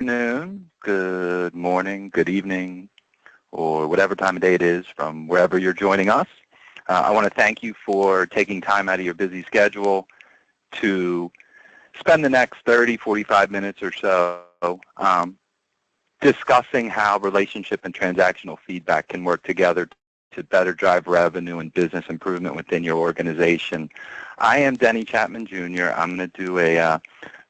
afternoon, good morning, good evening, or whatever time of day it is from wherever you're joining us. I want to thank you for taking time out of your busy schedule to spend the next 30, 45 minutes or so discussing how relationship and transactional feedback can work together to better drive revenue and business improvement within your organization. I am Denny Chapman Jr. I'm going to do a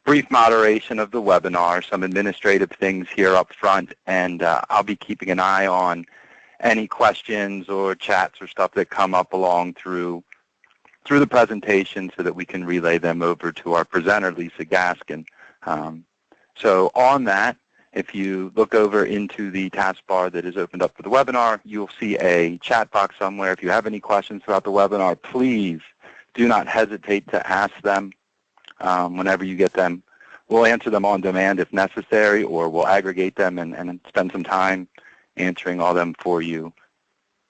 brief moderation of the webinar, some administrative things here up front, and I'll be keeping an eye on any questions or chats or stuff that come up along through the presentation so that we can relay them over to our presenter, Lisa Gaskin. So on that, if you look over into the taskbar that is opened up for the webinar, you'll see a chat box somewhere. If you have any questions throughout the webinar, please do not hesitate to ask them whenever you get them. We'll answer them on demand if necessary, or we'll aggregate them and spend some time answering all them for you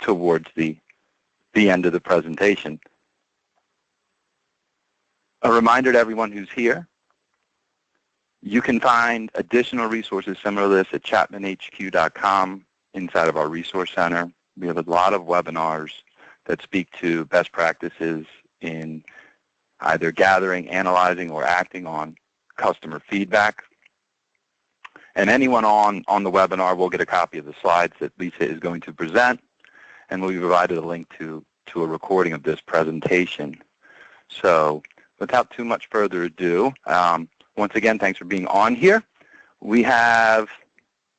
towards the end of the presentation. A reminder to everyone who's here, you can find additional resources similar to this at chapmanhq.com inside of our resource center. We have a lot of webinars that speak to best practices in either gathering, analyzing, or acting on customer feedback. And anyone on the webinar will get a copy of the slides that Lisa is going to present, and we'll be provided a link to a recording of this presentation. So without too much further ado, once again, thanks for being on here. We have,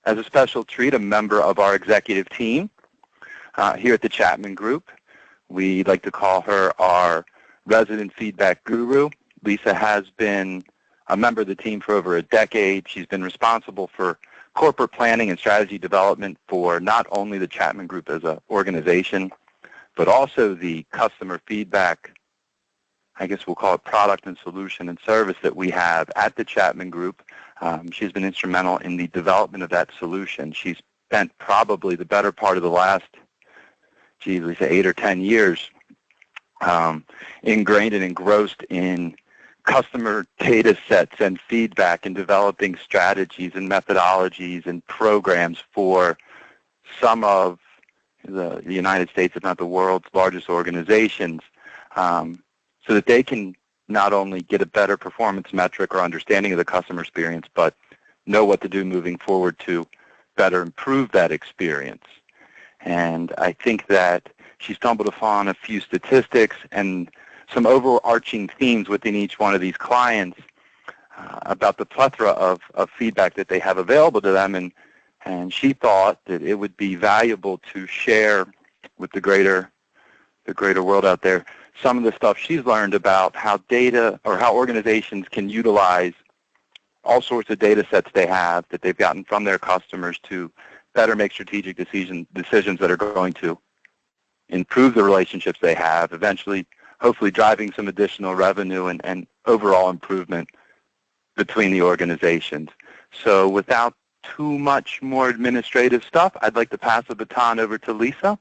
as a special treat, a member of our executive team here at the Chapman Group. We like to call her our resident feedback guru. Lisa has been a member of the team for over a decade. She's been responsible for corporate planning and strategy development for not only the Chapman Group as an organization, but also the customer feedback, I guess we'll call it product and solution and service that we have at the Chapman Group. She's been instrumental in the development of that solution. She's spent probably the better part of the last, Lisa, 8 or 10 years ingrained and engrossed in customer data sets and feedback and developing strategies and methodologies and programs for some of the United States, if not the world's largest organizations, so that they can not only get a better performance metric or understanding of the customer experience, but know what to do moving forward to better improve that experience. And I think that she stumbled upon a few statistics and some overarching themes within each one of these clients about the plethora of feedback that they have available to them, and she thought that it would be valuable to share with the greater world out there some of the stuff she's learned about how data or how organizations can utilize all sorts of data sets they have that they've gotten from their customers to better make strategic decisions that are going to improve the relationships they have, eventually hopefully driving some additional revenue and overall improvement between the organizations. So without too much more administrative stuff, I'd like to pass the baton over to Lisa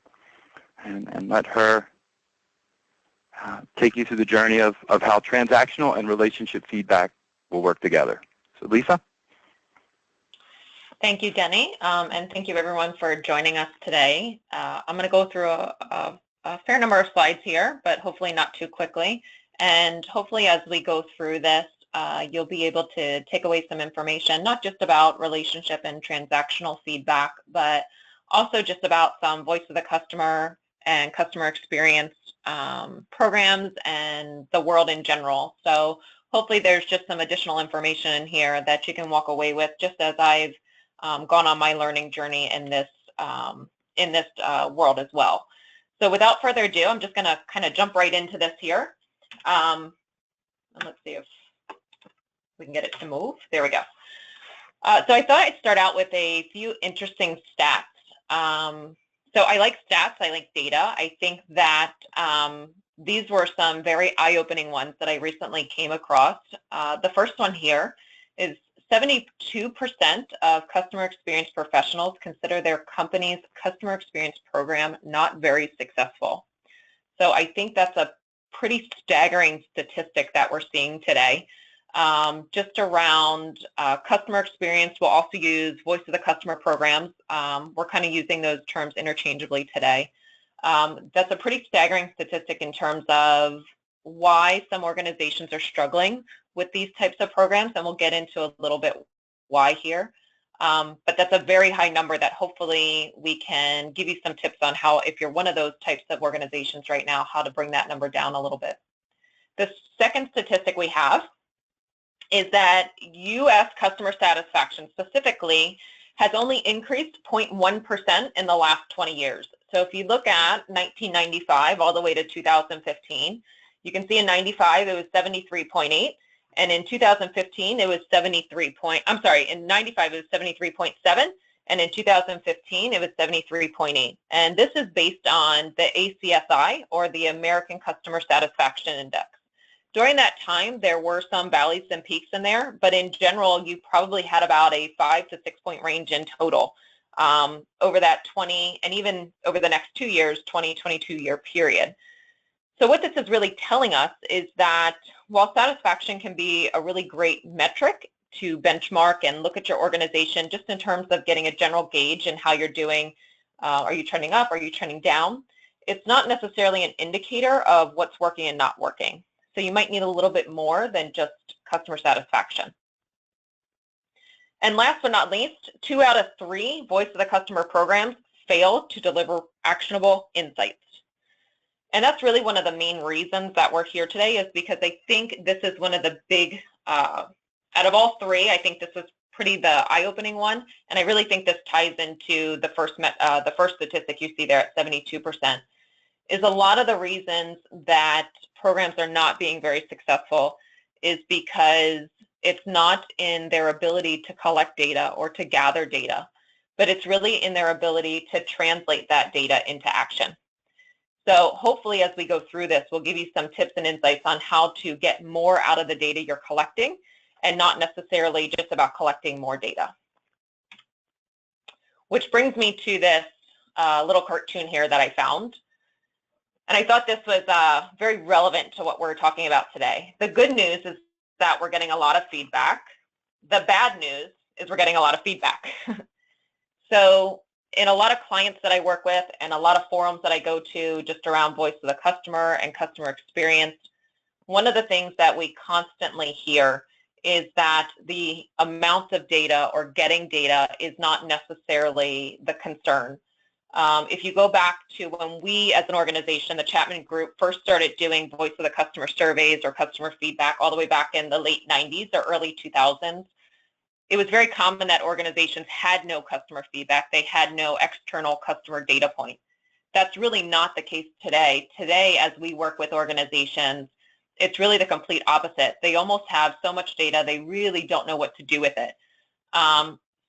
and let her take you through the journey of how transactional and relationship feedback will work together. So Lisa? Thank you, Denny, and thank you everyone for joining us today. I'm going to go through a fair number of slides here, but hopefully not too quickly. And hopefully as we go through this, you'll be able to take away some information, not just about relationship and transactional feedback, but also just about some voice of the customer and customer experience programs and the world in general. So hopefully there's just some additional information in here that you can walk away with, just as I've gone on my learning journey in this world as well. So without further ado, I'm just going to kind of jump right into this here. And let's see if we can get it to move. There we go. So I thought I'd start out with a few interesting stats. So I like stats, I like data. I think that these were some very eye-opening ones that I recently came across. The first one here is 72% of customer experience professionals consider their company's customer experience program not very successful. So I think that's a pretty staggering statistic that we're seeing today. just around customer experience. We'll also use voice of the customer programs. We're kind of using those terms interchangeably today. That's a pretty staggering statistic in terms of why some organizations are struggling with these types of programs, and we'll get into a little bit why here. But that's a very high number that hopefully we can give you some tips on how, if you're one of those types of organizations right now, how to bring that number down a little bit. The second statistic we have is that U.S. customer satisfaction specifically has only increased 0.1% in the last 20 years. So if you look at 1995 all the way to 2015, you can see in 95 it was 73.8, and in 2015 it was in 95 it was 73.7, and in 2015 it was 73.8. And this is based on the ACSI, or the American Customer Satisfaction Index. During that time, there were some valleys and peaks in there, but in general, you probably had about a 5 to 6 point range in total over that 20, and even over the next 2 years, 22-year period. So what this is really telling us is that while satisfaction can be a really great metric to benchmark and look at your organization just in terms of getting a general gauge in how you're doing, are you trending up, are you trending down, it's not necessarily an indicator of what's working and not working. So you might need a little bit more than just customer satisfaction. And last but not least, 2 out of 3 voice of the customer programs fail to deliver actionable insights. And that's really one of the main reasons that we're here today, is because I think this is one of the big, out of all 3, I think this is pretty the eye-opening one. And I really think this ties into the first statistic you see there at 72%. Is a lot of the reasons that programs are not being very successful is because it's not in their ability to collect data or to gather data, but it's really in their ability to translate that data into action. So hopefully as we go through this, we'll give you some tips and insights on how to get more out of the data you're collecting, and not necessarily just about collecting more data. Which brings me to this little cartoon here that I found. And I thought this was very relevant to what we're talking about today. The good news is that we're getting a lot of feedback. The bad news is we're getting a lot of feedback. So in a lot of clients that I work with and a lot of forums that I go to just around voice of the customer and customer experience, one of the things that we constantly hear is that the amount of data or getting data is not necessarily the concern. If you go back to when we as an organization, the Chapman Group, first started doing voice of the customer surveys or customer feedback all the way back in the late 90s or early 2000s, it was very common that organizations had no customer feedback. They had no external customer data point. That's really not the case today. Today, as we work with organizations, it's really the complete opposite. They almost have so much data, they really don't know what to do with it.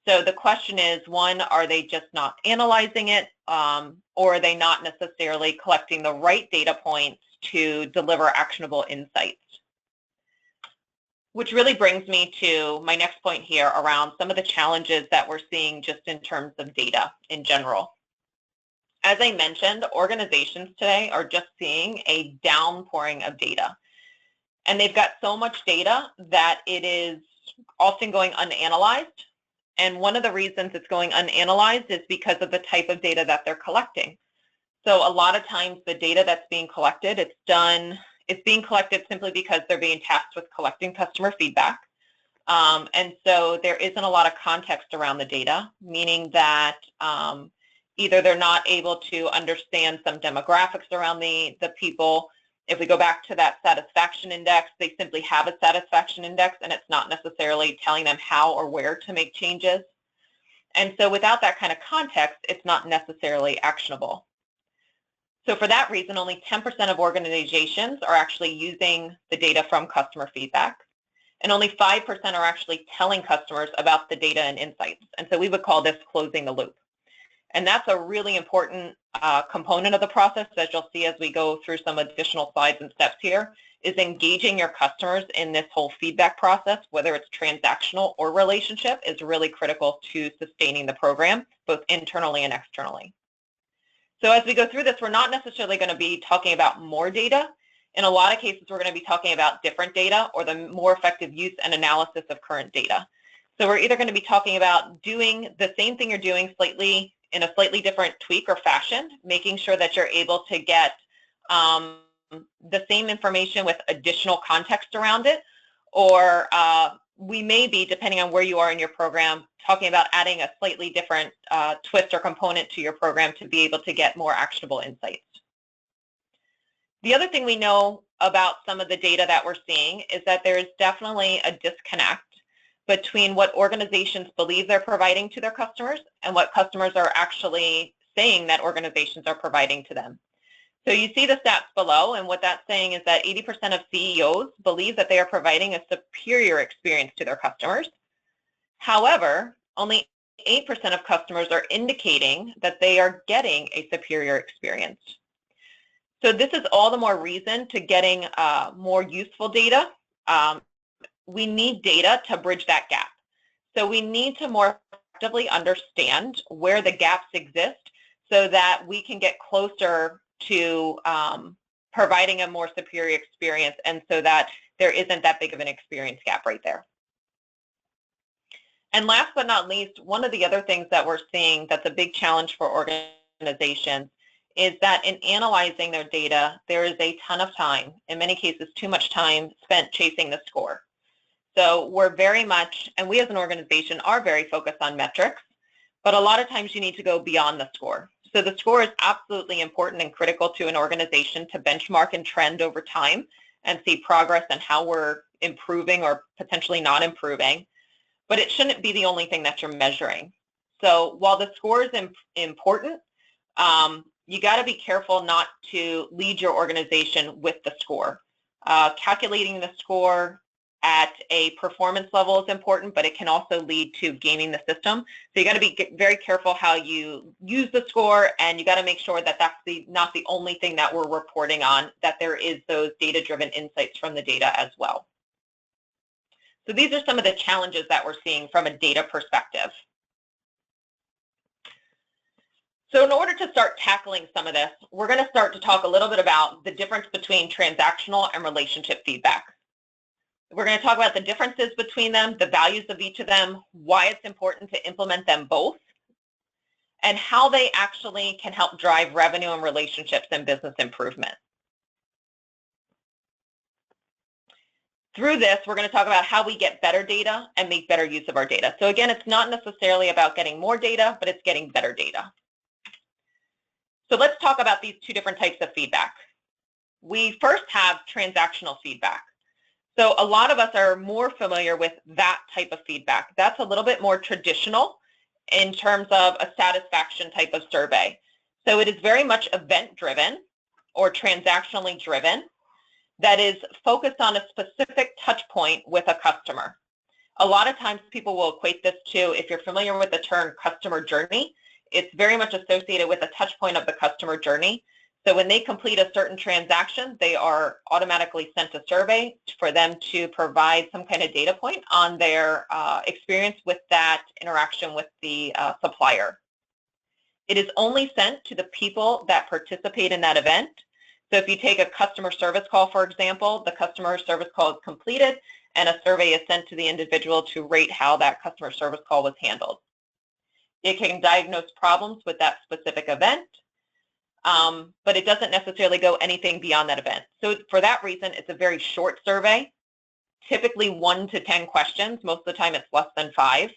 So the question is, one, are they just not analyzing it, or are they not necessarily collecting the right data points to deliver actionable insights? Which really brings me to my next point here around some of the challenges that we're seeing just in terms of data in general. As I mentioned, organizations today are just seeing a downpouring of data. And they've got so much data that it is often going unanalyzed. And one of the reasons it's going unanalyzed is because of the type of data that they're collecting. So a lot of times the data that's being collected, it's being collected simply because they're being tasked with collecting customer feedback. And so there isn't a lot of context around the data, meaning that either they're not able to understand some demographics around the people. If we go back to that satisfaction index, they simply have a satisfaction index and it's not necessarily telling them how or where to make changes. And so without that kind of context, it's not necessarily actionable. So for that reason, only 10% of organizations are actually using the data from customer feedback, and only 5% are actually telling customers about the data and insights. And so we would call this closing the loop. And that's a really important component of the process, as you'll see as we go through some additional slides and steps here, is engaging your customers in this whole feedback process, whether it's transactional or relationship, is really critical to sustaining the program, both internally and externally. So as we go through this, we're not necessarily going to be talking about more data. In a lot of cases, we're going to be talking about different data or the more effective use and analysis of current data. So we're either going to be talking about doing the same thing you're doing in a slightly different tweak or fashion, making sure that you're able to get the same information with additional context around it, or we may be, depending on where you are in your program, talking about adding a slightly different twist or component to your program to be able to get more actionable insights. The other thing we know about some of the data that we're seeing is that there is definitely a disconnect between what organizations believe they're providing to their customers and what customers are actually saying that organizations are providing to them. So you see the stats below, and what that's saying is that 80% of CEOs believe that they are providing a superior experience to their customers. However, only 8% of customers are indicating that they are getting a superior experience. So this is all the more reason to getting more useful data. We need data to bridge that gap. So we need to more effectively understand where the gaps exist so that we can get closer to providing a more superior experience, and so that there isn't that big of an experience gap right there. And last but not least, one of the other things that we're seeing that's a big challenge for organizations is that in analyzing their data, there is a ton of time, in many cases too much time, spent chasing the score. So we're very much, and we as an organization are very focused on metrics, but a lot of times you need to go beyond the score. So the score is absolutely important and critical to an organization to benchmark and trend over time and see progress and how we're improving or potentially not improving, but it shouldn't be the only thing that you're measuring. So while the score is important, you got to be careful not to lead your organization with the score. Calculating the score at a performance level is important, but it can also lead to gaming the system. So you got to be very careful how you use the score, and you got to make sure that that's not the only thing that we're reporting on, that there is those data-driven insights from the data as well. So these are some of the challenges that we're seeing from a data perspective. So in order to start tackling some of this, we're going to start to talk a little bit about the difference between transactional and relationship feedback. We're going to talk about the differences between them, the values of each of them, why it's important to implement them both, and how they actually can help drive revenue and relationships and business improvement. Through this, we're going to talk about how we get better data and make better use of our data. So again, it's not necessarily about getting more data, but it's getting better data. So let's talk about these two different types of feedback. We first have transactional feedback. So a lot of us are more familiar with that type of feedback. That's a little bit more traditional in terms of a satisfaction type of survey. So it is very much event-driven or transactionally driven that is focused on a specific touch point with a customer. A lot of times people will equate this to, if you're familiar with the term customer journey, it's very much associated with a touch point of the customer journey. So when they complete a certain transaction, they are automatically sent a survey for them to provide some kind of data point on their experience with that interaction with the supplier. It is only sent to the people that participate in that event. So if you take a customer service call, for example, the customer service call is completed and a survey is sent to the individual to rate how that customer service call was handled. It can diagnose problems with that specific event, but it doesn't necessarily go anything beyond that event. So for that reason, it's a very short survey, typically 1 to 10 questions. Most of the time, it's less than 5.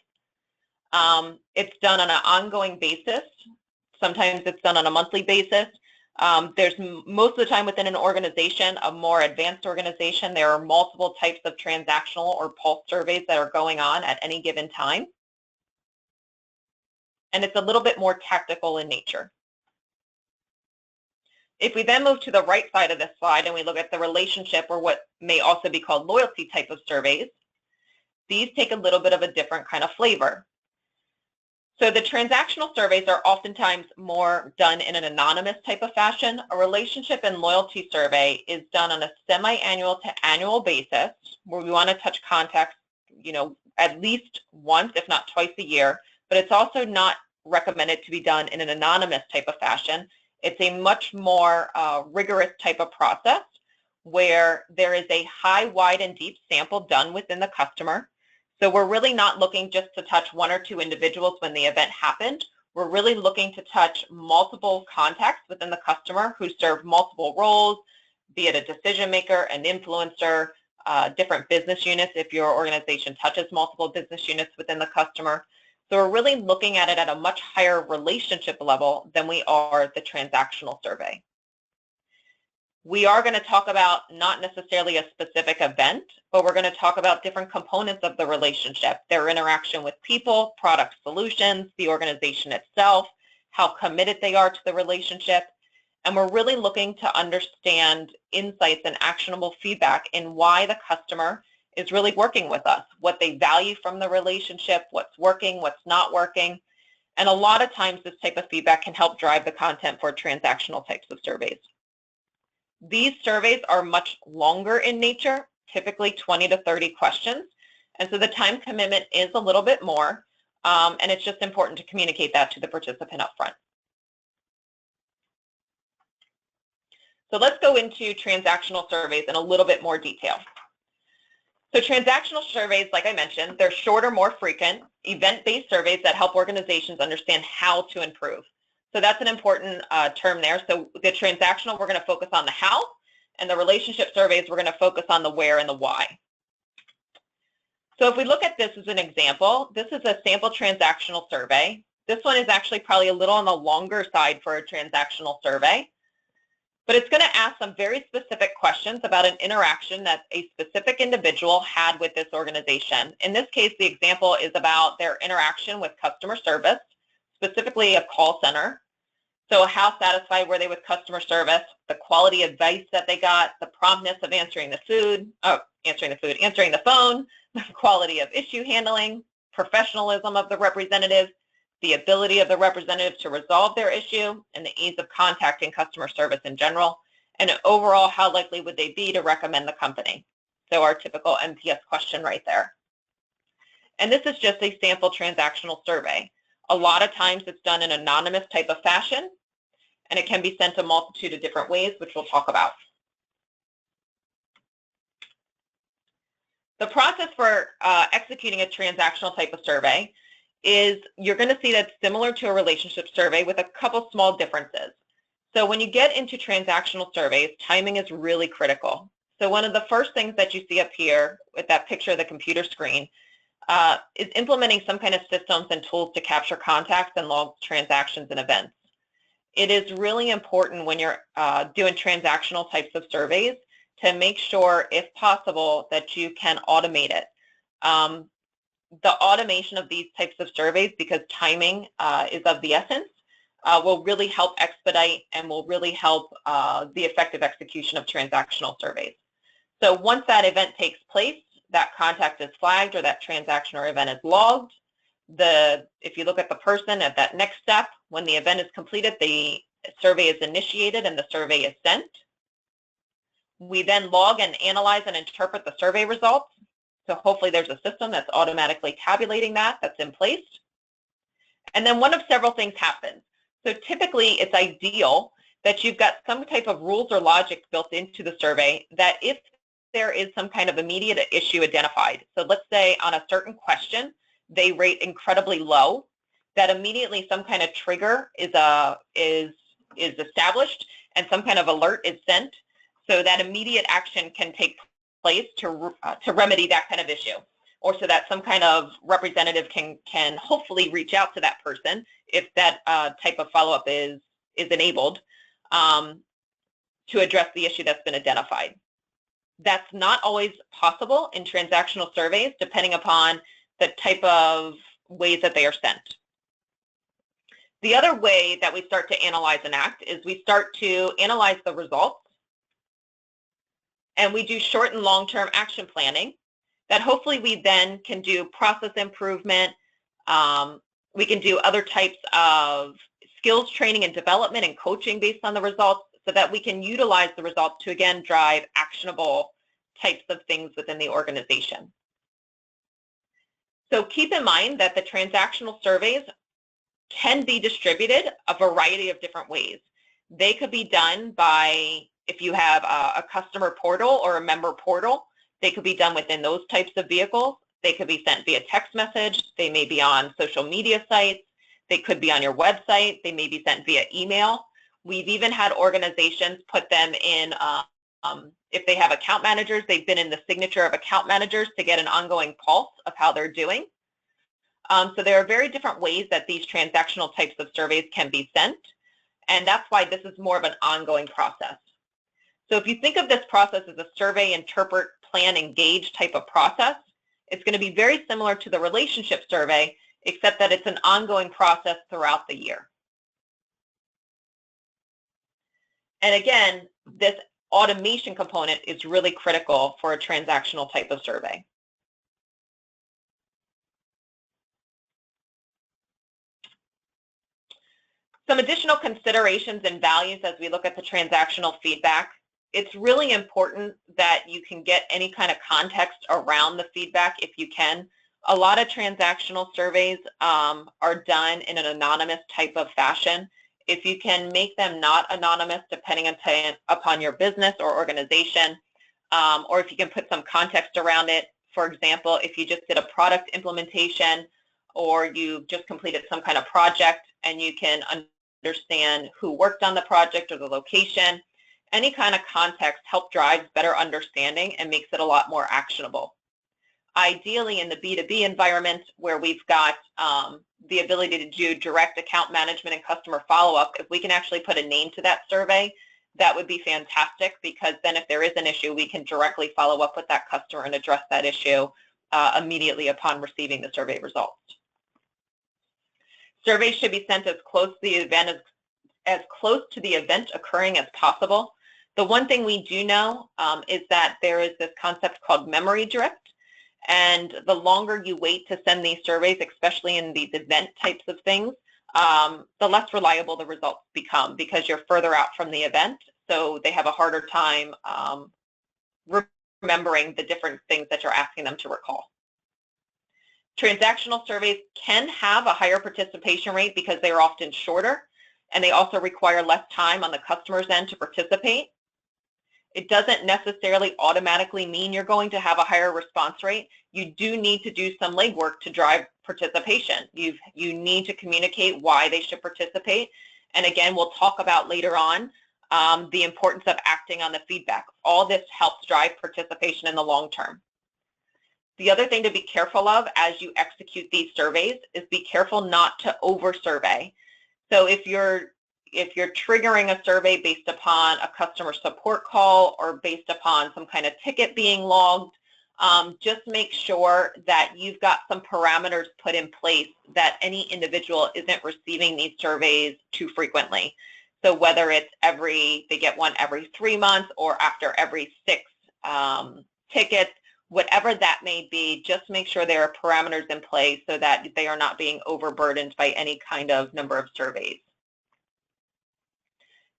It's done on an ongoing basis. Sometimes it's done on a monthly basis. There's most of the time within an organization, a more advanced organization, there are multiple types of transactional or pulse surveys that are going on at any given time. And it's a little bit more tactical in nature. If we then move to the right side of this slide and we look at the relationship, or what may also be called loyalty type of surveys, these take a little bit of a different kind of flavor. So the transactional surveys are oftentimes more done in an anonymous type of fashion. A relationship and loyalty survey is done on a semi-annual to annual basis, where we want to touch context, at least once, if not twice a year, but it's also not recommended to be done in an anonymous type of fashion. It's a much more rigorous type of process where there is a high, wide, and deep sample done within the customer. So we're really not looking just to touch one or two individuals when the event happened. We're really looking to touch multiple contacts within the customer who serve multiple roles, be it a decision maker, an influencer, different business units if your organization touches multiple business units within the customer. So we're really looking at it at a much higher relationship level than we are the transactional survey. We are going to talk about not necessarily a specific event, but we're going to talk about different components of the relationship, their interaction with people, product solutions, the organization itself, how committed they are to the relationship. And we're really looking to understand insights and actionable feedback in why the customer is really working with us, what they value from the relationship, what's working, what's not working. And a lot of times this type of feedback can help drive the content for transactional types of surveys. These surveys are much longer in nature, typically 20 to 30 questions. And so the time commitment is a little bit more, and it's just important to communicate that to the participant up front. So let's go into transactional surveys in a little bit more detail. So transactional surveys, like I mentioned, they're shorter, more frequent, event-based surveys that help organizations understand how to improve. So that's an important term there. So the transactional, we're going to focus on the how, and the relationship surveys, we're going to focus on the where and the why. So if we look at this as an example, this is a sample transactional survey. This one is actually probably a little on the longer side for a transactional survey, but it's going to ask some very specific questions about an interaction that a specific individual had with this organization. In this case, the example is about their interaction with customer service, specifically a call center. So how satisfied were they with customer service, the quality of advice that they got, the promptness of answering the phone, the quality of issue handling, professionalism of the representative, the ability of the representative to resolve their issue, and the ease of contacting customer service in general, and overall, how likely would they be to recommend the company? So our typical NPS question right there. And this is just a sample transactional survey. A lot of times it's done in an anonymous type of fashion, and it can be sent a multitude of different ways, which we'll talk about. The process for executing a transactional type of survey is you're going to see that's similar to a relationship survey with a couple small differences. So when you get into transactional surveys, timing is really critical. So one of the first things that you see up here with that picture of the computer screen is implementing some kind of systems and tools to capture contacts and log transactions and events. It is really important when you're doing transactional types of surveys to make sure, if possible, that you can automate it. The automation of these types of surveys, because timing is of the essence, will really help expedite and will really help the effective execution of transactional surveys. So once that event takes place, that contact is flagged or that transaction or event is logged. If you look at the person at that next step, when the event is completed, the survey is initiated and the survey is sent. We then log and analyze and interpret the survey results. So hopefully there's a system that's automatically tabulating that's in place. And then one of several things happens. So typically it's ideal that you've got some type of rules or logic built into the survey that if there is some kind of immediate issue identified, so let's say on a certain question they rate incredibly low, that immediately some kind of trigger is established and some kind of alert is sent, so that immediate action can take place to remedy that kind of issue, or so that some kind of representative can hopefully reach out to that person if that type of follow-up is enabled to address the issue that's been identified. That's not always possible in transactional surveys, depending upon the type of ways that they are sent. The other way that we start to analyze and act is we start to analyze the results, and we do short and long-term action planning that hopefully we then can do process improvement. We can do other types of skills training and development and coaching based on the results so that we can utilize the results to, again, drive actionable types of things within the organization. So keep in mind that the transactional surveys can be distributed a variety of different ways. They could be done by If you have a customer portal or a member portal, they could be done within those types of vehicles. They could be sent via text message. They may be on social media sites. They could be on your website. They may be sent via email. We've even had organizations put them in, if they have account managers, they've been in the signature of account managers to get an ongoing pulse of how they're doing. So there are very different ways that these transactional types of surveys can be sent, and that's why this is more of an ongoing process. So if you think of this process as a survey, interpret, plan, engage type of process, it's going to be very similar to the relationship survey, except that it's an ongoing process throughout the year. And again, this automation component is really critical for a transactional type of survey. Some additional considerations and values as we look at the transactional feedback. It's really important that you can get any kind of context around the feedback if you can. A lot of transactional surveys are done in an anonymous type of fashion. If you can make them not anonymous, depending upon your business or organization, or if you can put some context around it. For example, if you just did a product implementation or you just completed some kind of project and you can understand who worked on the project or the location, any kind of context helps drive better understanding and makes it a lot more actionable. Ideally, in the B2B environment where we've got the ability to do direct account management and customer follow-up, if we can actually put a name to that survey, that would be fantastic, because then if there is an issue, we can directly follow up with that customer and address that issue immediately upon receiving the survey results. Surveys should be sent as close to the event occurring as possible. The one thing we do know is that there is this concept called memory drift, and the longer you wait to send these surveys, especially in these event types of things, the less reliable the results become, because you're further out from the event, so they have a harder time remembering the different things that you're asking them to recall. Transactional surveys can have a higher participation rate because they are often shorter, and they also require less time on the customer's end to participate. It doesn't necessarily automatically mean you're going to have a higher response rate. You do need to do some legwork to drive participation. You need to communicate why they should participate. And again, we'll talk about later on the importance of acting on the feedback. All this helps drive participation in the long term. The other thing to be careful of as you execute these surveys is be careful not to over-survey. So if you're triggering a survey based upon a customer support call or based upon some kind of ticket being logged, just make sure that you've got some parameters put in place that any individual isn't receiving these surveys too frequently. So whether it's they get one every 3 months or after every 6 tickets, whatever that may be, just make sure there are parameters in place so that they are not being overburdened by any kind of number of surveys.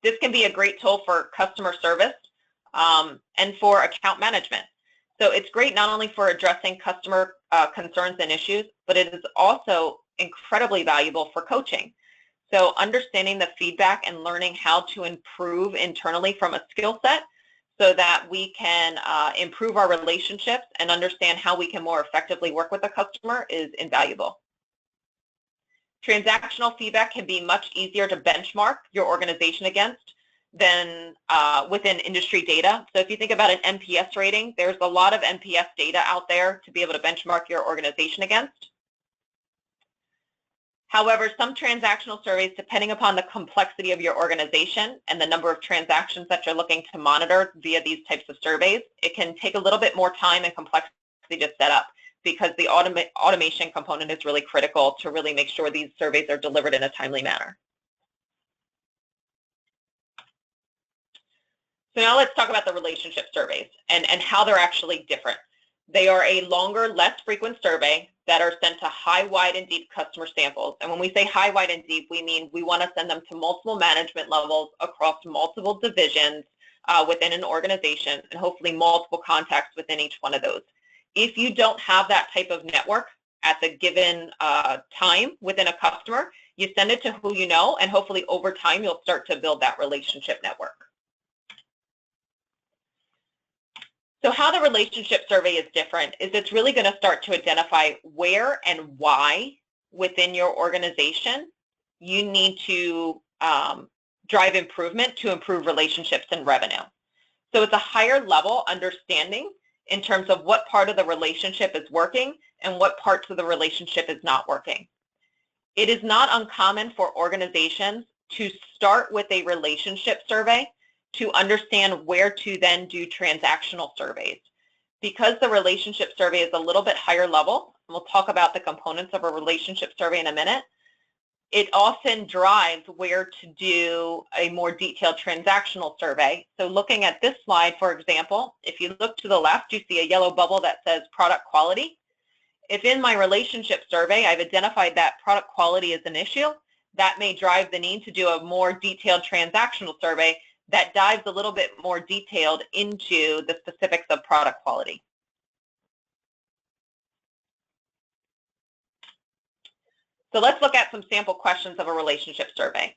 This can be a great tool for customer service and for account management. So it's great not only for addressing customer concerns and issues, but it is also incredibly valuable for coaching. So understanding the feedback and learning how to improve internally from a skill set so that we can improve our relationships and understand how we can more effectively work with the customer is invaluable. Transactional feedback can be much easier to benchmark your organization against than within industry data. So if you think about an NPS rating, there's a lot of NPS data out there to be able to benchmark your organization against. However, some transactional surveys, depending upon the complexity of your organization and the number of transactions that you're looking to monitor via these types of surveys, it can take a little bit more time and complexity to set up, because the automation component is really critical to really make sure these surveys are delivered in a timely manner. So now let's talk about the relationship surveys and how they're actually different. They are a longer, less frequent survey that are sent to high, wide, and deep customer samples. And when we say high, wide, and deep, we mean we want to send them to multiple management levels across multiple divisions within an organization, and hopefully multiple contacts within each one of those. If you don't have that type of network at the given time within a customer, you send it to who you know, and hopefully over time you'll start to build that relationship network. So how the relationship survey is different is it's really going to start to identify where and why within your organization you need to drive improvement to improve relationships and revenue. So it's a higher level understanding in terms of what part of the relationship is working and what parts of the relationship is not working. It is not uncommon for organizations to start with a relationship survey to understand where to then do transactional surveys. Because the relationship survey is a little bit higher level, and we'll talk about the components of a relationship survey in a minute, it often drives where to do a more detailed transactional survey. So looking at this slide, for example, if you look to the left, you see a yellow bubble that says product quality. If in my relationship survey I've identified that product quality is an issue, that may drive the need to do a more detailed transactional survey that dives a little bit more detailed into the specifics of product quality. So let's look at some sample questions of a relationship survey.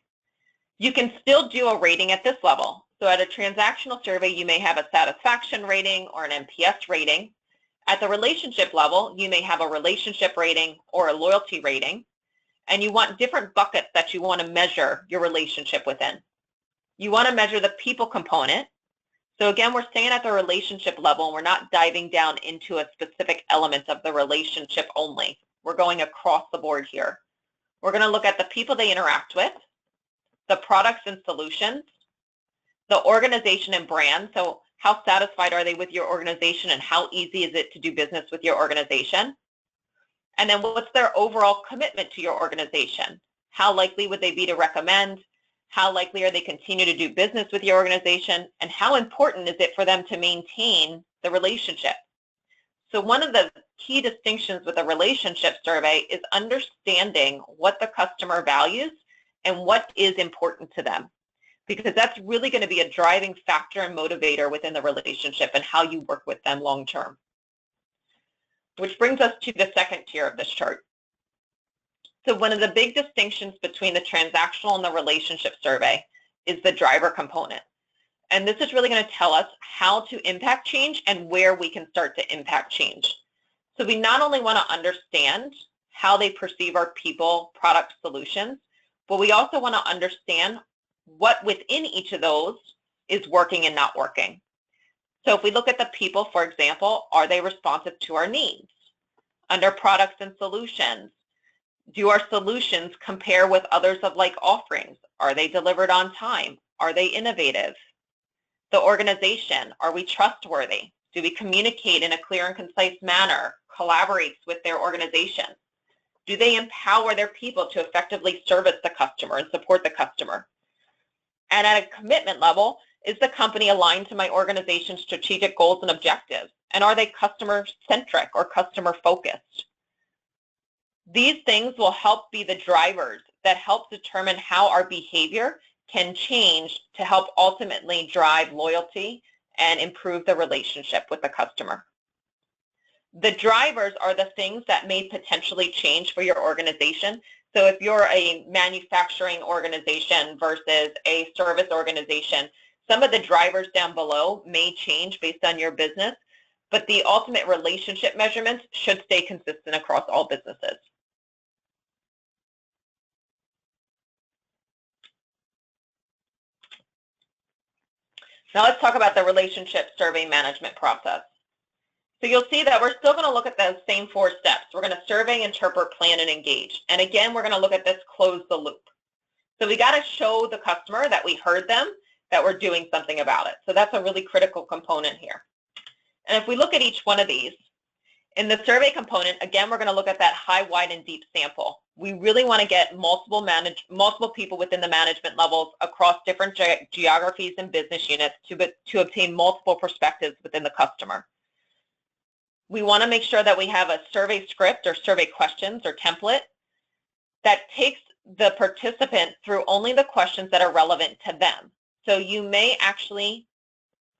You can still do a rating at this level. So at a transactional survey, you may have a satisfaction rating or an NPS rating. At the relationship level, you may have a relationship rating or a loyalty rating, and you want different buckets that you want to measure your relationship within. You want to measure the people component. So again, we're staying at the relationship level, and we're not diving down into a specific element of the relationship only. We're going across the board here. We're going to look at the people they interact with, the products and solutions, the organization and brand. So how satisfied are they with your organization and how easy is it to do business with your organization? And then what's their overall commitment to your organization? How likely would they be to recommend? How likely are they continue to do business with your organization? And how important is it for them to maintain the relationship? So one of the key distinctions with a relationship survey is understanding what the customer values and what is important to them, because that's really going to be a driving factor and motivator within the relationship and how you work with them long term. Which brings us to the second tier of this chart. So one of the big distinctions between the transactional and the relationship survey is the driver component. And this is really going to tell us how to impact change and where we can start to impact change. So we not only want to understand how they perceive our people, product, solutions, but we also want to understand what within each of those is working and not working. So if we look at the people, for example, are they responsive to our needs? Under products and solutions, do our solutions compare with others of like offerings? Are they delivered on time? Are they innovative? The organization, are we trustworthy? Do we communicate in a clear and concise manner? Collaborates with their organization? Do they empower their people to effectively service the customer and support the customer? And at a commitment level, is the company aligned to my organization's strategic goals and objectives? And are they customer-centric or customer-focused? These things will help be the drivers that help determine how our behavior can change to help ultimately drive loyalty and improve the relationship with the customer. The drivers are the things that may potentially change for your organization. So if you're a manufacturing organization versus a service organization, some of the drivers down below may change based on your business, but the ultimate relationship measurements should stay consistent across all businesses. Now let's talk about the relationship survey management process. So you'll see that we're still going to look at those same 4 steps. We're going to survey, interpret, plan, and engage. And again, we're going to look at this close the loop. So we got to show the customer that we heard them, that we're doing something about it. So that's a really critical component here. And if we look at each one of these, in the survey component, again, we're going to look at that high, wide, and deep sample. We really want to get multiple people within the management levels across different geographies and business units to obtain multiple perspectives within the customer. We want to make sure that we have a survey script or survey questions or template that takes the participant through only the questions that are relevant to them. So you may actually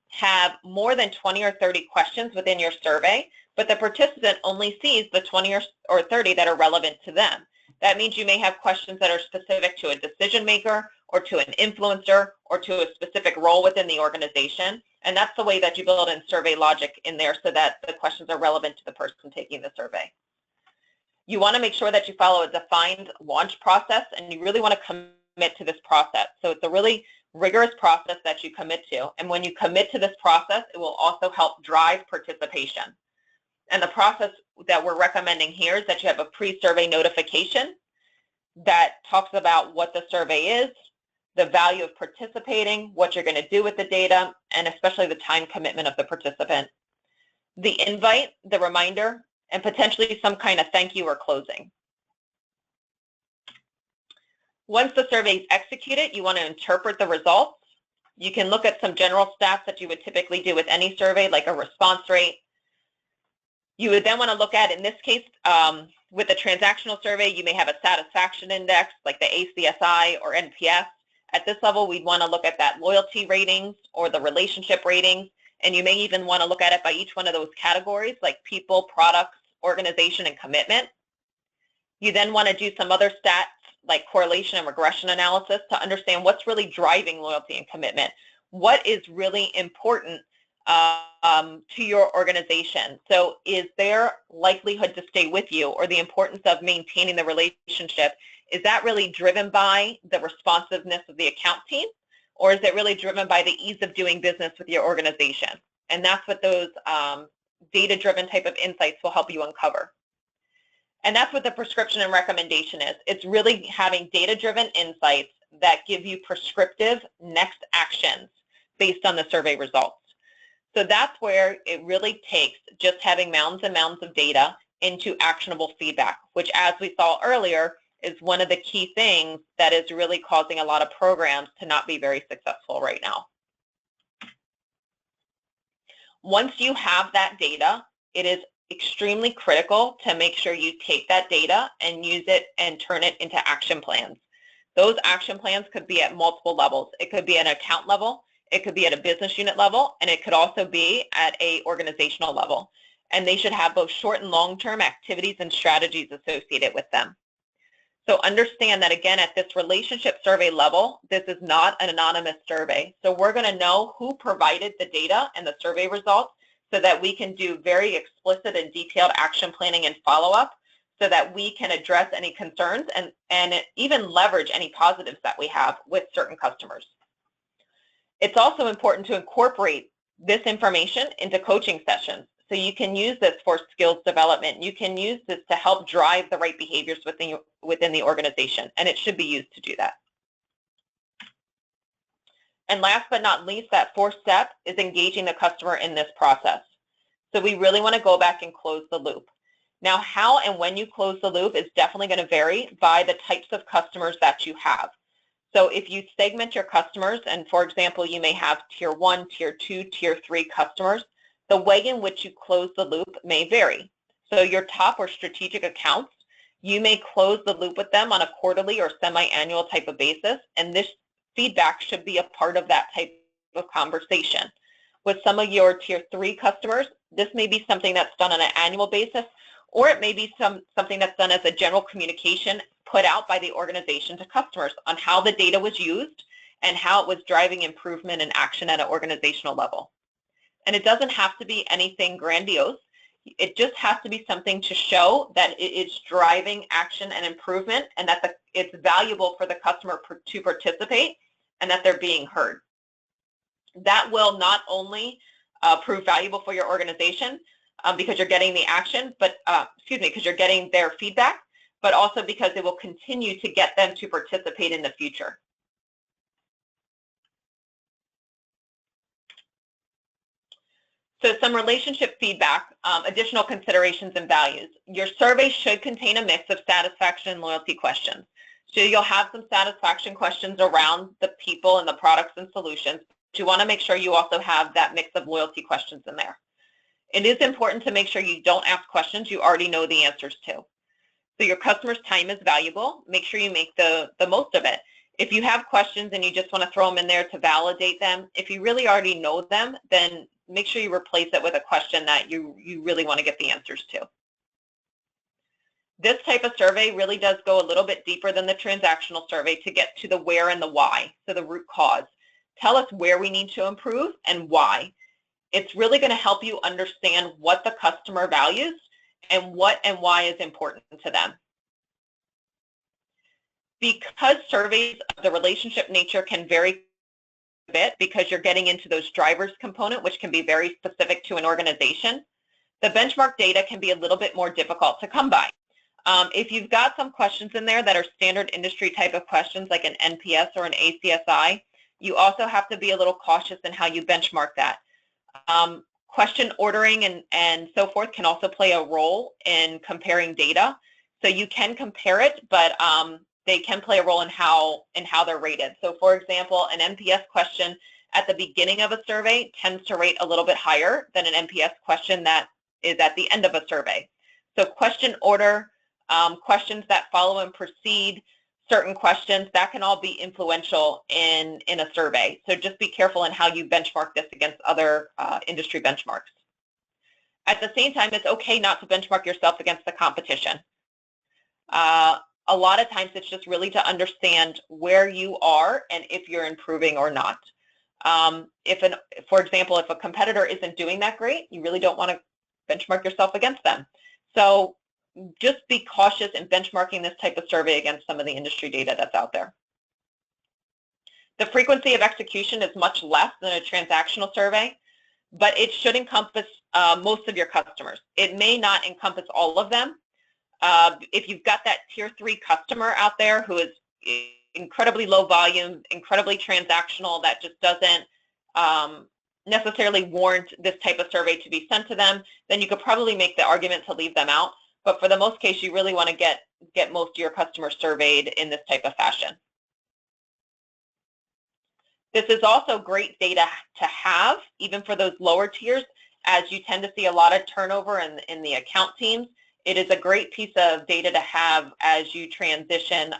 have more than 20 or 30 questions within your survey, but the participant only sees the 20 or 30 that are relevant to them. That means you may have questions that are specific to a decision maker or to an influencer or to a specific role within the organization, And that's the way that you build in survey logic in there so that the questions are relevant to the person taking the survey. You want to make sure that you follow a defined launch process, and you really want to commit to this process. So it's a really rigorous process that you commit to. And when you commit to this process, it will also help drive participation. And the process that we're recommending here is that you have a pre-survey notification that talks about what the survey is, the value of participating, what you're going to do with the data, and especially the time commitment of the participant. The invite, the reminder, and potentially some kind of thank you or closing. Once the survey is executed, you want to interpret the results. You can look at some general stats that you would typically do with any survey, like a response rate. You would then want to look at, in this case, with a transactional survey, you may have a satisfaction index, like the ACSI or NPS. At this level, we'd want to look at that loyalty ratings or the relationship ratings, and you may even want to look at it by each one of those categories, like people, products, organization, and commitment. You then want to do some other stats, like correlation and regression analysis, to understand what's really driving loyalty and commitment. What is really important to your organization? So is their likelihood to stay with you, or the importance of maintaining the relationship, is that really driven by the responsiveness of the account team, or is it really driven by the ease of doing business with your organization? And that's what those data-driven type of insights will help you uncover. And that's what the prescription and recommendation is. It's really having data-driven insights that give you prescriptive next actions based on the survey results. So that's where it really takes just having mounds and mounds of data into actionable feedback, which, as we saw earlier, is one of the key things that is really causing a lot of programs to not be very successful right now. Once you have that data, it is extremely critical to make sure you take that data and use it and turn it into action plans. Those action plans could be at multiple levels. It could be at an account level, it could be at a business unit level, and it could also be at an organizational level. And they should have both short and long-term activities and strategies associated with them. So understand that, again, at this relationship survey level, this is not an anonymous survey. So we're going to know who provided the data and the survey results so that we can do very explicit and detailed action planning and follow-up so that we can address any concerns and even leverage any positives that we have with certain customers. It's also important to incorporate this information into coaching sessions. So you can use this for skills development. You can use this to help drive the right behaviors within the organization, and it should be used to do that. And last but not least, that fourth step is engaging the customer in this process. So we really want to go back and close the loop. Now, how and when you close the loop is definitely going to vary by the types of customers that you have. So if you segment your customers, and for example, you may have tier 1, tier 2, tier 3 customers, the way in which you close the loop may vary. So your top or strategic accounts, you may close the loop with them on a quarterly or semi-annual type of basis, and this feedback should be a part of that type of conversation. With some of your tier 3 customers, this may be something that's done on an annual basis, or it may be something that's done as a general communication put out by the organization to customers on how the data was used and how it was driving improvement and action at an organizational level. And it doesn't have to be anything grandiose. It just has to be something to show that it is driving action and improvement, and that it's valuable for the customer to participate and that they're being heard. That will not only prove valuable for your organization because you're getting the action, but because you're getting their feedback, but also because it will continue to get them to participate in the future. So some relationship feedback, additional considerations and values. Your survey should contain a mix of satisfaction and loyalty questions. So you'll have some satisfaction questions around the people and the products and solutions, but you want to make sure you also have that mix of loyalty questions in there. It is important to make sure you don't ask questions you already know the answers to. So your customer's time is valuable. Make sure you make the most of it. If you have questions and you just want to throw them in there to validate them, if you really already know them, then make sure you replace it with a question that you really want to get the answers to. This type of survey really does go a little bit deeper than the transactional survey to get to the where and the why, so the root cause. Tell us where we need to improve and why. It's really going to help you understand what the customer values and what and why is important to them. Because surveys of the relationship nature can vary a bit because you're getting into those drivers component, which can be very specific to an organization, the benchmark data can be a little bit more difficult to come by. If you've got some questions in there that are standard industry type of questions like an NPS or an ACSI, you also have to be a little cautious in how you benchmark that. Question ordering and so forth can also play a role in comparing data. So you can compare it, but they can play a role in how they're rated. So for example, an NPS question at the beginning of a survey tends to rate a little bit higher than an NPS question that is at the end of a survey. So question order, questions that follow and precede certain questions, that can all be influential in a survey. So just be careful in how you benchmark this against other industry benchmarks. At the same time, it's okay not to benchmark yourself against the competition. A lot of times it's just really to understand where you are and if you're improving or not. For example, if a competitor isn't doing that great, you really don't want to benchmark yourself against them. So just be cautious in benchmarking this type of survey against some of the industry data that's out there. The frequency of execution is much less than a transactional survey, but it should encompass most of your customers. It may not encompass all of them. If you've got that tier 3 customer out there who is incredibly low volume, incredibly transactional, that just doesn't necessarily warrant this type of survey to be sent to them, then you could probably make the argument to leave them out. But for the most case, you really want to get most of your customers surveyed in this type of fashion. This is also great data to have, even for those lower tiers, as you tend to see a lot of turnover in the account teams. It is a great piece of data to have as you transition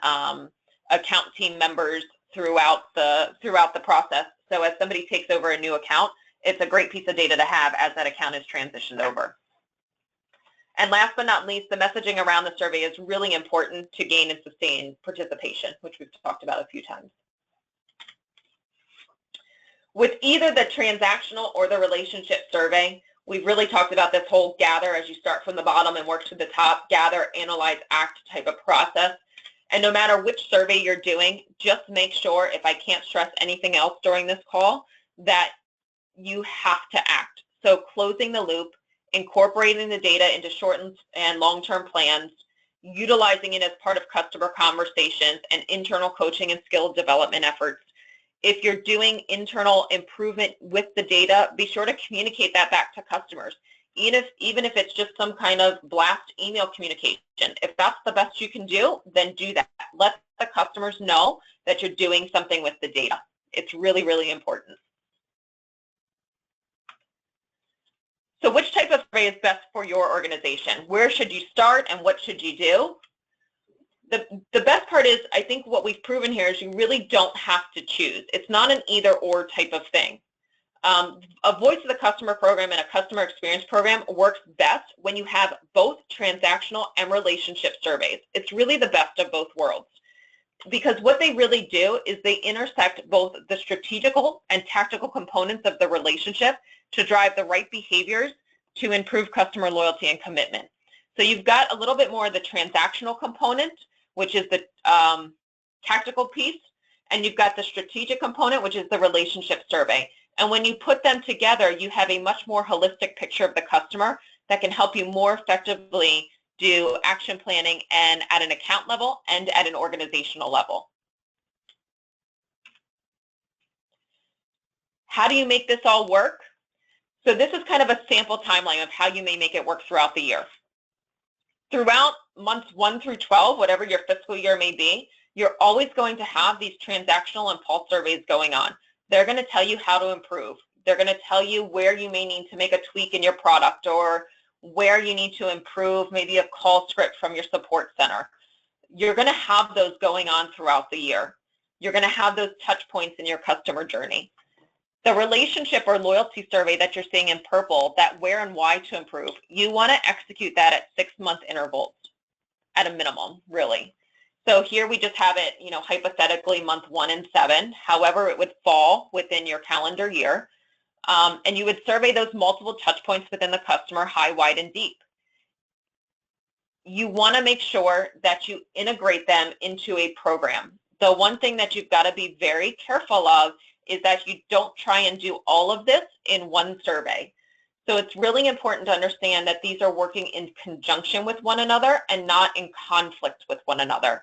account team members throughout the process. So as somebody takes over a new account, it's a great piece of data to have as that account is transitioned over. And last but not least, the messaging around the survey is really important to gain and sustain participation, which we've talked about a few times. With either the transactional or the relationship survey, we've really talked about this whole gather as you start from the bottom and work to the top, gather, analyze, act type of process. And no matter which survey you're doing, just make sure, if I can't stress anything else during this call, that you have to act. So closing the loop, incorporating the data into short and long-term plans, utilizing it as part of customer conversations and internal coaching and skill development efforts. If you're doing internal improvement with the data, be sure to communicate that back to customers. Even if it's just some kind of blast email communication. If that's the best you can do, then do that. Let the customers know that you're doing something with the data. It's really, really important. So which type of survey is best for your organization? Where should you start and what should you do? The best part is, I think what we've proven here is you really don't have to choose. It's not an either or type of thing. A voice of the customer program and a customer experience program works best when you have both transactional and relationship surveys. It's really the best of both worlds, because what they really do is they intersect both the strategical and tactical components of the relationship to drive the right behaviors to improve customer loyalty and commitment. So you've got a little bit more of the transactional component, which is the tactical piece, and you've got the strategic component, which is the relationship survey. And when you put them together, you have a much more holistic picture of the customer that can help you more effectively do action planning and at an account level and at an organizational level. How do you make this all work? So this is kind of a sample timeline of how you may make it work throughout the year. Throughout months 1 through 12, whatever your fiscal year may be, you're always going to have these transactional and pulse surveys going on. They're going to tell you how to improve. They're going to tell you where you may need to make a tweak in your product or where you need to improve maybe a call script from your support center. You're going to have those going on throughout the year. You're going to have those touch points in your customer journey. The relationship or loyalty survey that you're seeing in purple, that where and why to improve, you want to execute that at 6-month intervals at a minimum, really. So here we just have it, hypothetically month 1 and 7. However, it would fall within your calendar year. And you would survey those multiple touch points within the customer, high, wide, and deep. You want to make sure that you integrate them into a program. The one thing that you've got to be very careful of is that you don't try and do all of this in one survey. So it's really important to understand that these are working in conjunction with one another and not in conflict with one another.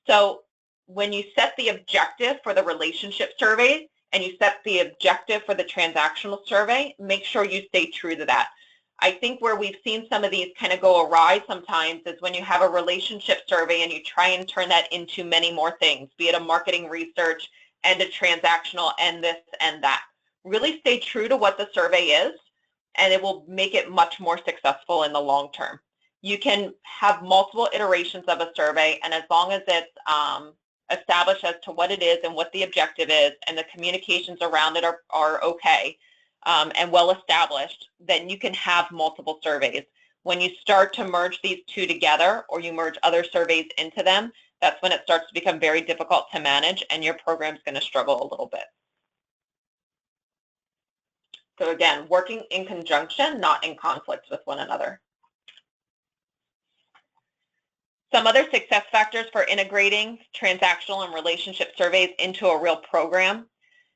So when you set the objective for the relationship survey and you set the objective for the transactional survey, make sure you stay true to that. I think where we've seen some of these kind of go awry sometimes is when you have a relationship survey and you try and turn that into many more things, be it a marketing research and a transactional and this and that. Really stay true to what the survey is, and it will make it much more successful in the long term. You can have multiple iterations of a survey, and as long as it's established as to what it is and what the objective is and the communications around it are okay, and well established, then you can have multiple surveys. When you start to merge these two together or you merge other surveys into them, that's when it starts to become very difficult to manage and your program's going to struggle a little bit. So again, working in conjunction, not in conflict with one another. Some other success factors for integrating transactional and relationship surveys into a real program.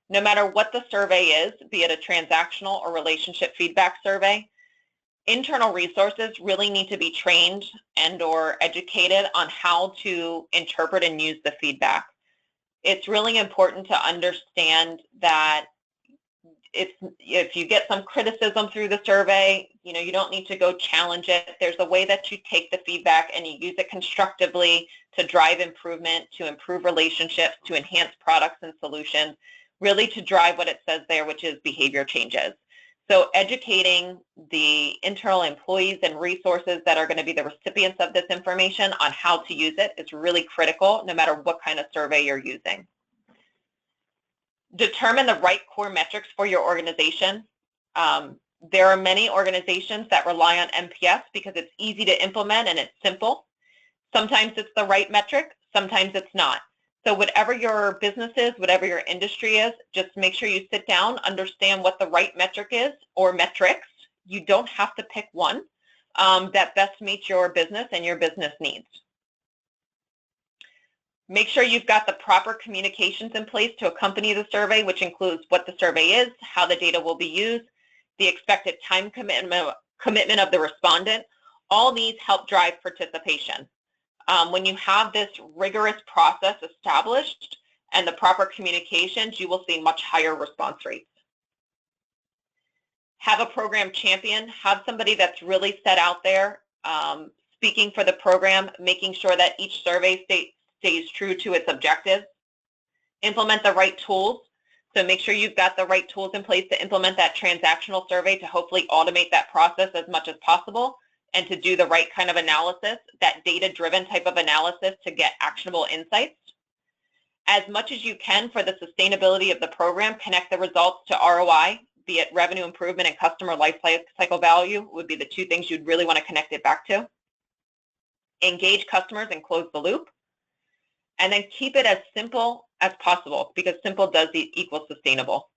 No matter what the survey is, be it a transactional or relationship feedback survey, internal resources really need to be trained and or educated on how to interpret and use the feedback. It's really important to understand that if you get some criticism through the survey, you don't need to go challenge it. There's a way that you take the feedback and you use it constructively to drive improvement, to improve relationships, to enhance products and solutions, really to drive what it says there, which is behavior changes. So educating the internal employees and resources that are going to be the recipients of this information on how to use it is really critical, no matter what kind of survey you're using. Determine the right core metrics for your organization. There are many organizations that rely on NPS because it's easy to implement and it's simple. Sometimes it's the right metric, sometimes it's not. So whatever your business is, whatever your industry is, just make sure you sit down, understand what the right metric is or metrics. You don't have to pick one that best meets your business and your business needs. Make sure you've got the proper communications in place to accompany the survey, which includes what the survey is, how the data will be used, the expected time commitment of the respondent. All these help drive participation. When you have this rigorous process established and the proper communications, you will see much higher response rates. Have a program champion, have somebody that's really set out there, speaking for the program, making sure that each survey stays true to its objectives. Implement the right tools. So make sure you've got the right tools in place to implement that transactional survey to hopefully automate that process as much as possible and to do the right kind of analysis, that data-driven type of analysis to get actionable insights. As much as you can for the sustainability of the program, connect the results to ROI, be it revenue improvement and customer lifecycle value would be the two things you'd really want to connect it back to. Engage customers and close the loop. And then keep it as simple as possible because simple does equal sustainable.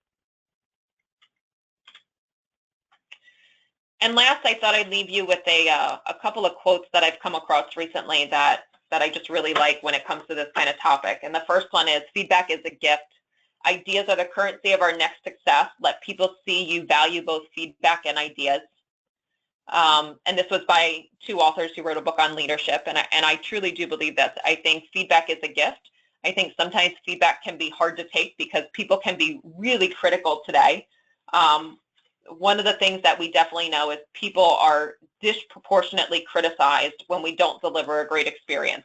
And last, I thought I'd leave you with a couple of quotes that I've come across recently that I just really like when it comes to this kind of topic. And the first one is, feedback is a gift. Ideas are the currency of our next success. Let people see you value both feedback and ideas. And this was by two authors who wrote a book on leadership, and I truly do believe this. I think feedback is a gift. I think sometimes feedback can be hard to take because people can be really critical today. One of the things that we definitely know is people are disproportionately criticized when we don't deliver a great experience.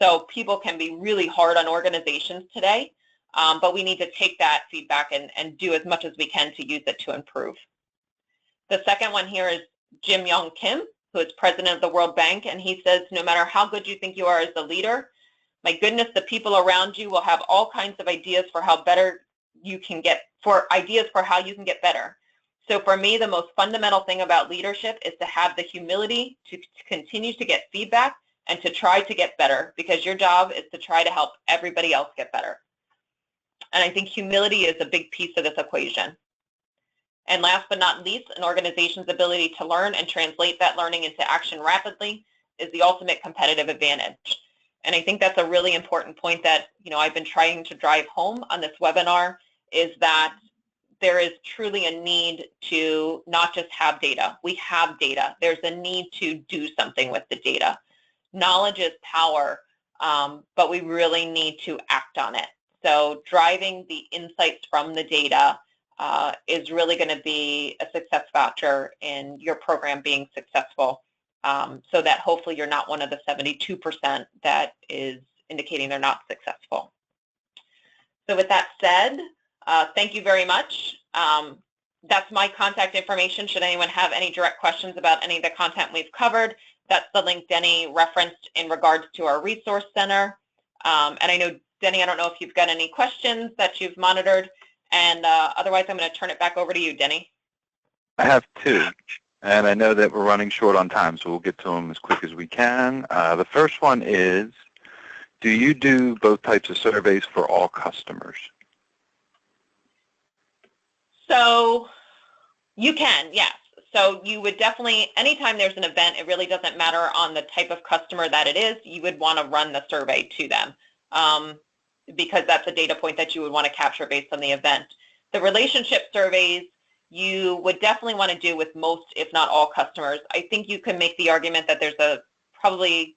So people can be really hard on organizations today, but we need to take that feedback and do as much as we can to use it to improve. The second one here is Jim Young Kim, who is president of the World Bank, and he says, no matter how good you think you are as a leader, my goodness, the people around you will have all kinds of ideas for how better you can get, for ideas for how you can get better. So for me, the most fundamental thing about leadership is to have the humility to continue to get feedback and to try to get better, because your job is to try to help everybody else get better. And I think humility is a big piece of this equation. And last but not least, an organization's ability to learn and translate that learning into action rapidly is the ultimate competitive advantage. And I think that's a really important point that, I've been trying to drive home on this webinar, is that there is truly a need to not just have data. We have data. There's a need to do something with the data. Knowledge is power, but we really need to act on it. So driving the insights from the data is really going to be a success factor in your program being successful, so that hopefully you're not one of the 72% that is indicating they're not successful. So with that said, thank you very much. That's my contact information. Should anyone have any direct questions about any of the content we've covered, that's the link Denny referenced in regards to our resource center. And I know, Denny, I don't know if you've got any questions that you've monitored, and otherwise I'm going to turn it back over to you, Denny. I have two, and I know that we're running short on time, so we'll get to them as quick as we can. The first one is, do you do both types of surveys for all customers? So you can, yes. So you would definitely, anytime there's an event, it really doesn't matter on the type of customer that it is, you would want to run the survey to them, because that's a data point that you would want to capture based on the event. The relationship surveys, you would definitely want to do with most, if not all, customers. I think you can make the argument that there's probably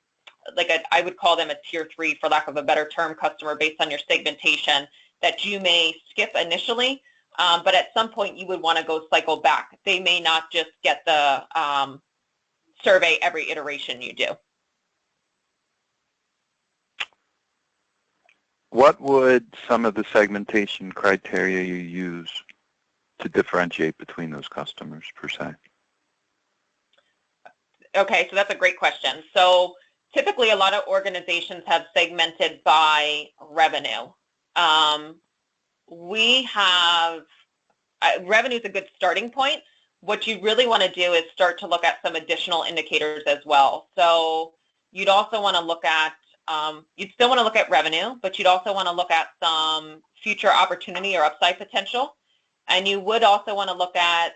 I would call them a tier 3, for lack of a better term, customer based on your segmentation, that you may skip initially, but at some point you would want to go cycle back. They may not just get the survey every iteration you do. What would some of the segmentation criteria you use to differentiate between those customers, per se? Okay, so that's a great question. So typically a lot of organizations have segmented by revenue. We have, revenue is a good starting point. What you really want to do is start to look at some additional indicators as well. So you'd also want to look at, you'd still want to look at revenue, but you'd also want to look at some future opportunity or upside potential. And you would also want to look at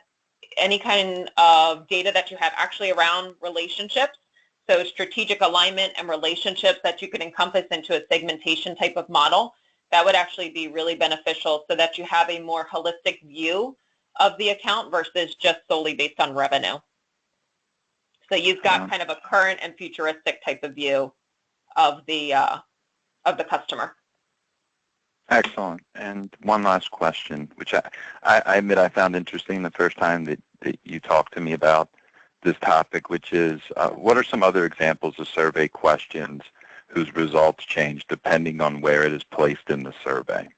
any kind of data that you have actually around relationships. So strategic alignment and relationships that you could encompass into a segmentation type of model. That would actually be really beneficial, so that you have a more holistic view of the account versus just solely based on revenue. So you've got kind of a current and futuristic type of view of the customer. Excellent. And one last question, which I admit I found interesting the first time that you talked to me about this topic, which is what are some other examples of survey questions whose results change depending on where it is placed in the survey?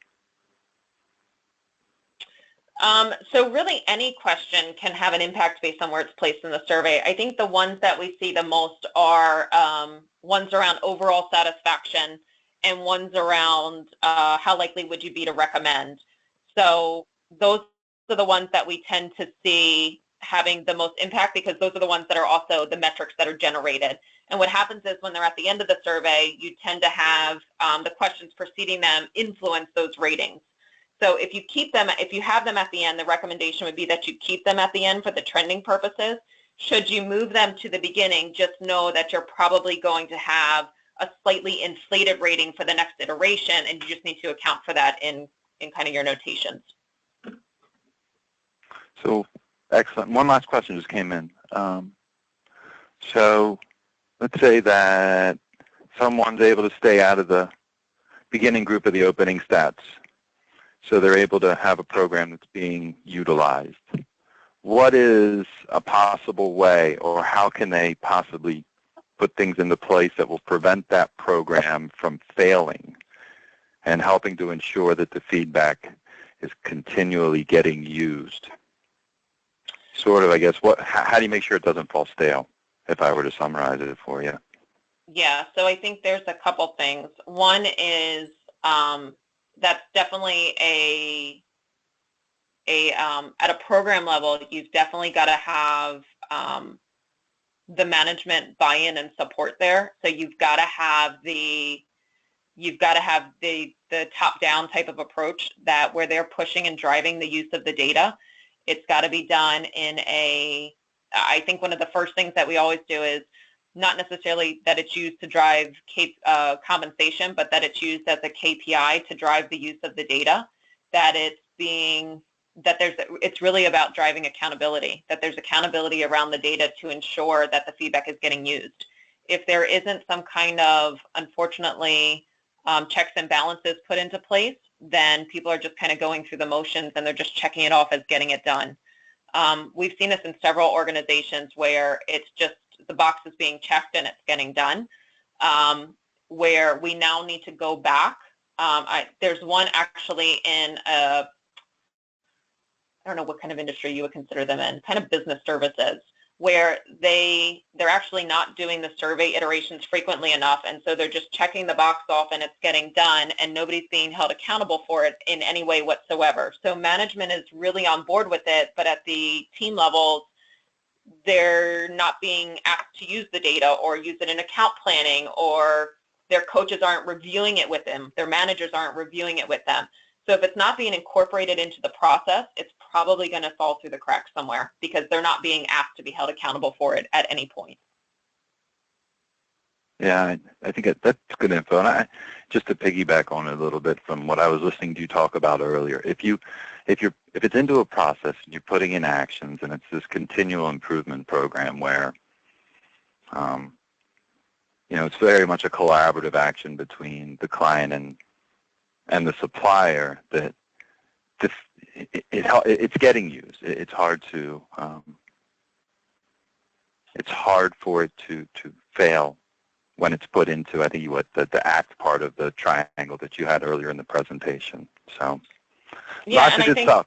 So really any question can have an impact based on where it's placed in the survey. I think the ones that we see the most are ones around overall satisfaction and ones around how likely would you be to recommend. So those are the ones that we tend to see having the most impact, because those are the ones that are also the metrics that are generated. And what happens is when they're at the end of the survey, you tend to have the questions preceding them influence those ratings. So if you keep them, if you have them at the end, the recommendation would be that you keep them at the end for the trending purposes. Should you move them to the beginning, just know that you're probably going to have a slightly inflated rating for the next iteration, and you just need to account for that in kind of your notations. So excellent. One last question just came in. So let's say that someone's able to stay out of the beginning group of the opening stats, so they're able to have a program that's being utilized. What is a possible way, or how can they possibly put things into place that will prevent that program from failing and helping to ensure that the feedback is continually getting used? Sort of, I guess, how do you make sure it doesn't fall stale, if I were to summarize it for you? Yeah, so I think there's a couple things. One is that's definitely at a program level, you've definitely got to have the management buy-in and support there. So you've got to have the top-down type of approach that where they're pushing and driving the use of the data. It's got to be done in I think one of the first things that we always do is not necessarily that it's used to drive compensation, but that it's used as a KPI to drive the use of the data, it's really about driving accountability, that there's accountability around the data to ensure that the feedback is getting used. If there isn't some kind of, unfortunately, checks and balances put into place, then people are just kind of going through the motions and they're just checking it off as getting it done. We've seen this in several organizations where it's just the box is being checked and it's getting done, where we now need to go back. There's one actually in I don't know what kind of industry you would consider them in, kind of business services, where they're actually not doing the survey iterations frequently enough, and so they're just checking the box off and it's getting done, and nobody's being held accountable for it in any way whatsoever. So management is really on board with it, but at the team levels, they're not being asked to use the data or use it in account planning, or their coaches aren't reviewing it with them, their managers aren't reviewing it with them. So if it's not being incorporated into the process, it's probably going to fall through the cracks somewhere because they're not being asked to be held accountable for it at any point. Yeah, I think that's good info. And just to piggyback on it a little bit from what I was listening to you talk about earlier, if it's into a process and you're putting in actions and it's this continual improvement program where, it's very much a collaborative action between the client and the supplier, that it's getting used. It's hard for it to fail when it's put into, I think, the ACT part of the triangle that you had earlier in the presentation. So yeah, lots of good stuff.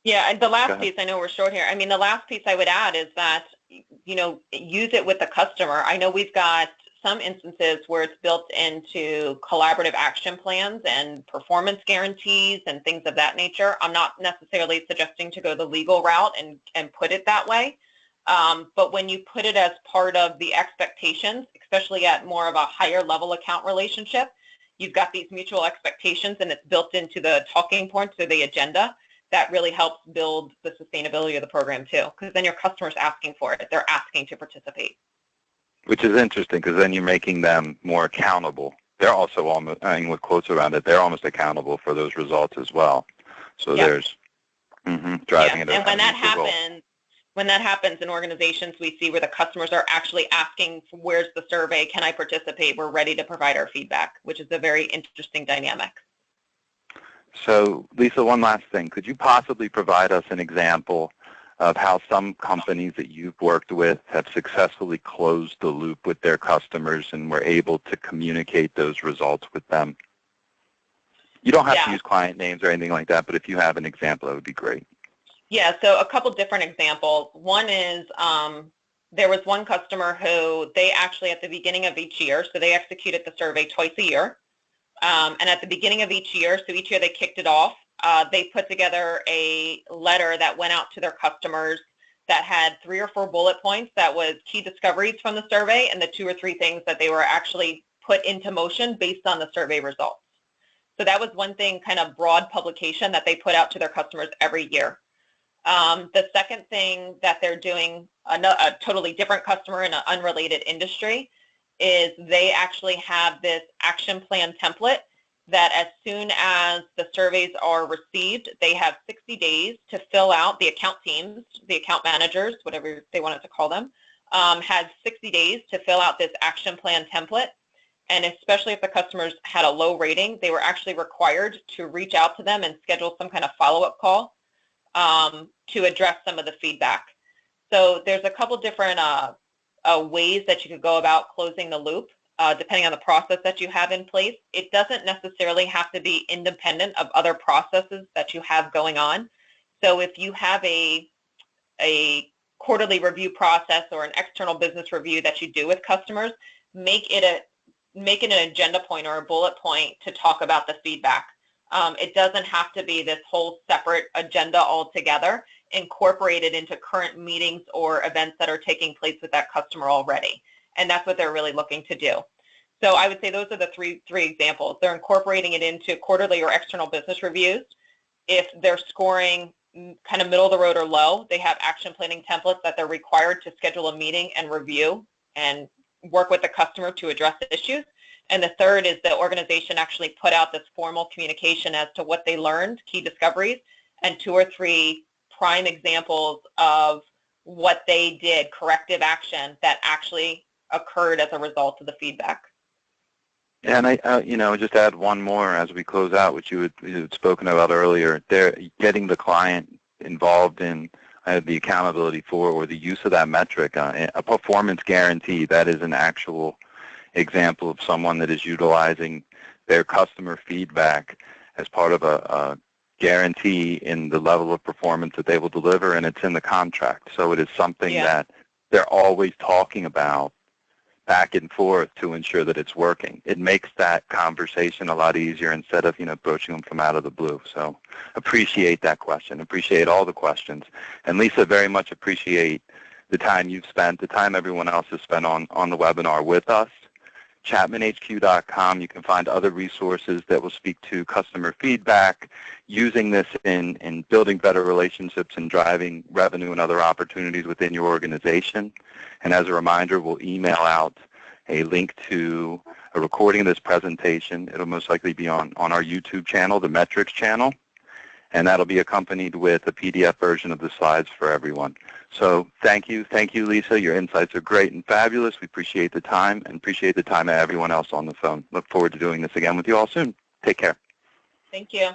Yeah, and the last piece, I know we're short here. I mean, the last piece I would add is that, use it with the customer. I know we've got some instances where it's built into collaborative action plans and performance guarantees and things of that nature. I'm not necessarily suggesting to go the legal route and put it that way. But when you put it as part of the expectations, especially at more of a higher level account relationship, you've got these mutual expectations and it's built into the talking points or the agenda. That really helps build the sustainability of the program too, because then your customer's asking for it. They're asking to participate. Which is interesting because then you're making them more accountable. They're also almost, with quotes around it, they're almost accountable for those results as well. So there's driving it. And when that happens in organizations, we see where the customers are actually asking, where's the survey? Can I participate? We're ready to provide our feedback, which is a very interesting dynamic. So, Lisa, one last thing. Could you possibly provide us an example of how some companies that you've worked with have successfully closed the loop with their customers and were able to communicate those results with them? You don't have to use client names or anything like that, but if you have an example, that would be great. Yeah, so a couple different examples. One is there was one customer who they actually at the beginning of each year, so they executed the survey twice a year, and at the beginning of each year, so each year they kicked it off, they put together a letter that went out to their customers that had 3 or 4 bullet points that was key discoveries from the survey and the 2 or 3 things that they were actually put into motion based on the survey results. So that was one thing, kind of broad publication that they put out to their customers every year. The second thing that they're doing, a totally different customer in an unrelated industry, is they actually have this action plan template that as soon as the surveys are received, they have 60 days to fill out. The account teams, the account managers, whatever they wanted to call them, had 60 days to fill out this action plan template. And especially if the customers had a low rating, they were actually required to reach out to them and schedule some kind of follow-up call to address some of the feedback. So there's a couple different ways that you could go about closing the loop, depending on the process that you have in place. It doesn't necessarily have to be independent of other processes that you have going on. So if you have a quarterly review process or an external business review that you do with customers, make it an agenda point or a bullet point to talk about the feedback. It doesn't have to be this whole separate agenda altogether, incorporated into current meetings or events that are taking place with that customer already. And that's what they're really looking to do. So I would say those are the three examples. They're incorporating it into quarterly or external business reviews. If they're scoring kind of middle of the road or low, they have action planning templates that they're required to schedule a meeting and review and work with the customer to address the issues. And the third is the organization actually put out this formal communication as to what they learned, key discoveries, and 2 or 3 prime examples of what they did, corrective action that actually occurred as a result of the feedback. And I just add one more as we close out, which you had spoken about earlier. They're getting the client involved in the accountability for or the use of that metric. A performance guarantee, that is an actual example of someone that is utilizing their customer feedback as part of a guarantee in the level of performance that they will deliver, and it's in the contract. So it is something that they're always talking about back and forth to ensure that it's working. It makes that conversation a lot easier instead of, approaching them from out of the blue. So appreciate that question. Appreciate all the questions. And Lisa, very much appreciate the time you've spent, the time everyone else has spent on the webinar with us. ChapmanHQ.com, you can find other resources that will speak to customer feedback, using this in building better relationships and driving revenue and other opportunities within your organization. And as a reminder, we'll email out a link to a recording of this presentation. It'll most likely be on our YouTube channel, the Metrics channel, and that'll be accompanied with a PDF version of the slides for everyone. So thank you, Lisa. Your insights are great and fabulous. We appreciate the time and appreciate the time of everyone else on the phone. Look forward to doing this again with you all soon. Take care. Thank you.